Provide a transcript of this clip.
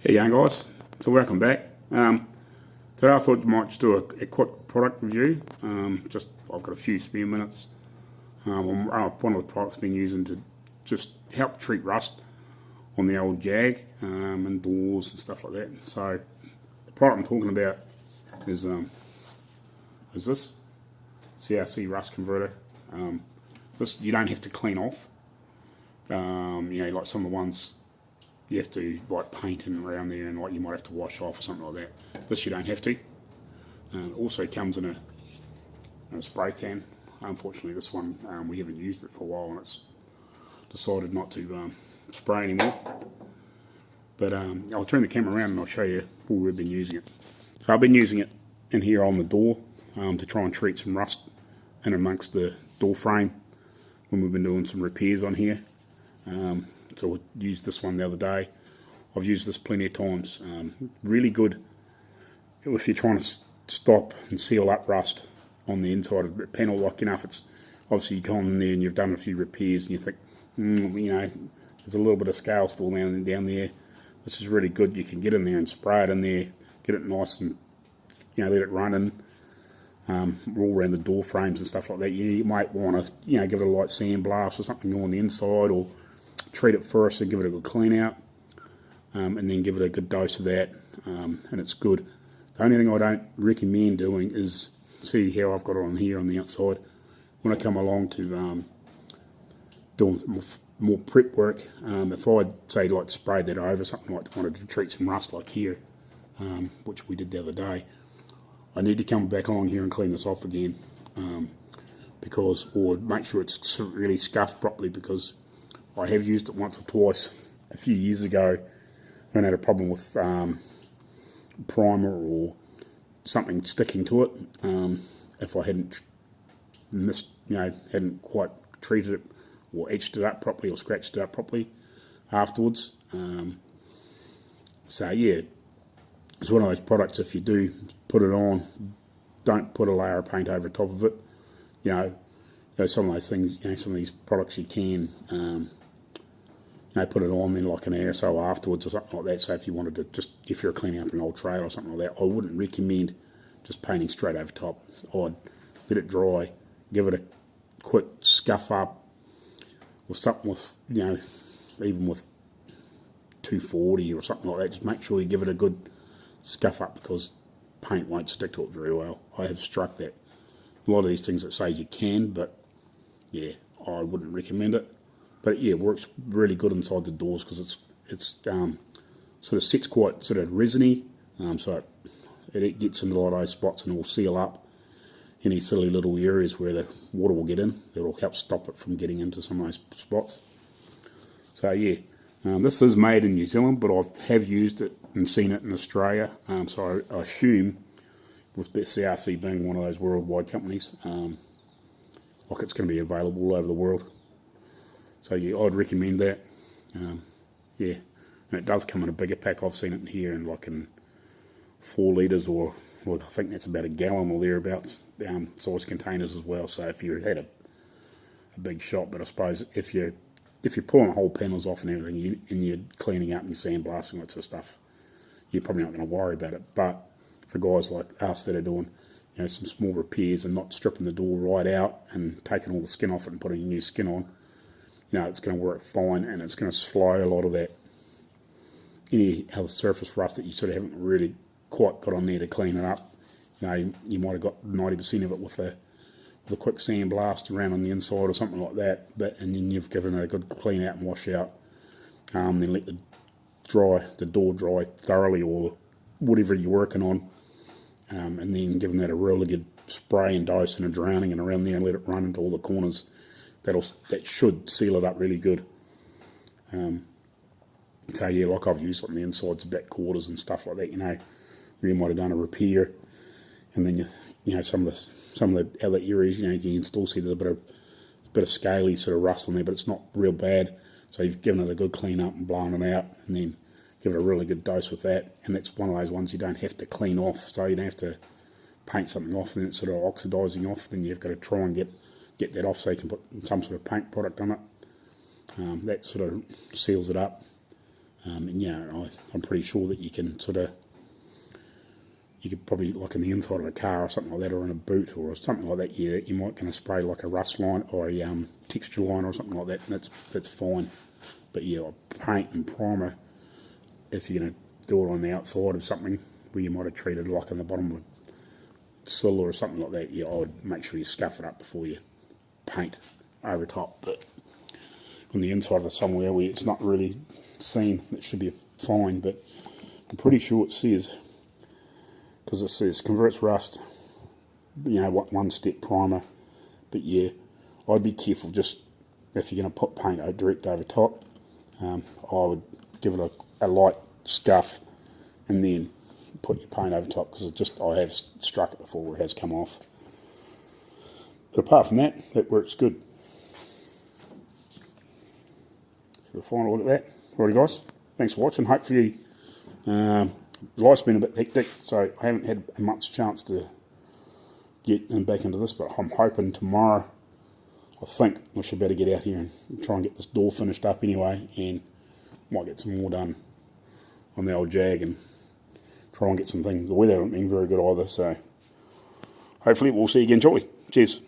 Hey young guys, so welcome back. Today I thought I might just do a quick product review. I've got a few spare minutes. On one of the products I've been using to just help treat rust on the old Jag and doors and stuff like that. So the product I'm talking about is this CRC rust converter. This you don't have to clean off. Like some of the ones you have to like painting around there, and like you might have to wash off or something like that. This you don't have to. It also comes in a spray can. Unfortunately, this one we haven't used it for a while, and it's decided not to spray anymore. But I'll turn the camera around and I'll show you where we've been using it. So I've been using it in here on the door to try and treat some rust in amongst the door frame when we've been doing some repairs on here. So I used this one the other day. I've used this plenty of times. Really good if you're trying to stop and seal up rust on the inside of the panel. Like, if it's obviously you go in there and you've done a few repairs and you think, there's a little bit of scale still down there. This is really good. You can get in there and spray it in there, get it nice and let it run in. All around the door frames and stuff like that. You might want to give it a light sandblast or something on the inside, or treat it first and give it a good clean out, and then give it a good dose of that, and it's good. The only thing I don't recommend doing is, see how I've got it on here on the outside, when I come along to doing more prep work, if I'd say like spray that over something like wanted to treat some rust like here, which we did the other day, I need to come back along here and clean this off again, or make sure it's really scuffed properly, because I have used it once or twice a few years ago when I had a problem with primer or something sticking to it. If I hadn't hadn't quite treated it or etched it up properly or scratched it up properly afterwards. So yeah, it's one of those products, if you do put it on, don't put a layer of paint over top of it. Some of those things, some of these products you can put it on then like an hour or so afterwards or something like that. So if you wanted to if you're cleaning up an old tray or something like that, I wouldn't recommend just painting straight over top. I'd let it dry, give it a quick scuff up or something with, even with 240 or something like that. Just make sure you give it a good scuff up, because paint won't stick to it very well. I have struck that. A lot of these things that say you can, but yeah, I wouldn't recommend it. But yeah, it works really good inside the doors, because it's sort of sits quite sort of resiny, so it gets into a lot of those spots and it will seal up any silly little areas where the water will get in. It will help stop it from getting into some of those spots. So yeah, this is made in New Zealand, but I have used it and seen it in Australia. So I assume, with CRC being one of those worldwide companies, like it's going to be available all over the world. So yeah, I'd recommend that. Yeah, and it does come in a bigger pack. I've seen it in here in 4 litres, or I think that's about a gallon or thereabouts, size containers as well. So if you had a big shop, but I suppose if you're pulling the whole panels off and everything, and you're cleaning up and you're sandblasting that sort of stuff, you're probably not going to worry about it. But for guys like us that are doing some small repairs and not stripping the door right out and taking all the skin off it and putting new skin on, it's going to work fine, and it's going to slow a lot of that any other surface rust that you sort of haven't really quite got on there to clean it up. You might have got 90% of it with a quick sandblast around on the inside or something like that, and then you've given it a good clean out and wash out, then let the door dry thoroughly, or whatever you're working on, and then giving that a really good spray and dose and a drowning and around there, and let it run into all the corners. That should seal it up really good. So yeah, like I've used it on the insides of back quarters and stuff like that. Where you might have done a repair, and then some of the other areas, you can still see there's a bit of scaly sort of rust on there, but it's not real bad. So you've given it a good clean up and blown it out, and then give it a really good dose with that. And that's one of those ones you don't have to clean off, so you don't have to paint something off and then it's sort of oxidising off. Then you've got to try and get that off so you can put some sort of paint product on it. That sort of seals it up. And I'm pretty sure that you can you could probably, like in the inside of a car or something like that, or in a boot or something like that, you might going to spray like a rust line or a texture line or something like that, and that's fine. But yeah, paint and primer, if you're going to do it on the outside of something where you might have treated like on the bottom of a sill or something like that, yeah, I would make sure you scuff it up before you paint over top. But on the inside of somewhere where it's not really seen, it should be fine. But I'm pretty sure it says, because it says converts rust, one step primer. But yeah, I'd be careful just if you're going to put paint direct over top. I would give it a light scuff and then put your paint over top, because I have struck it before where it has come off. But apart from that, it works good. So a final look at that. Alrighty guys, thanks for watching. Hopefully life's been a bit hectic, so I haven't had much chance to get back into this, but I'm hoping tomorrow, I think I should better get out here and try and get this door finished up anyway, and might get some more done on the old Jag and try and get some things. The weather hasn't been very good either, so hopefully we'll see you again shortly. Cheers.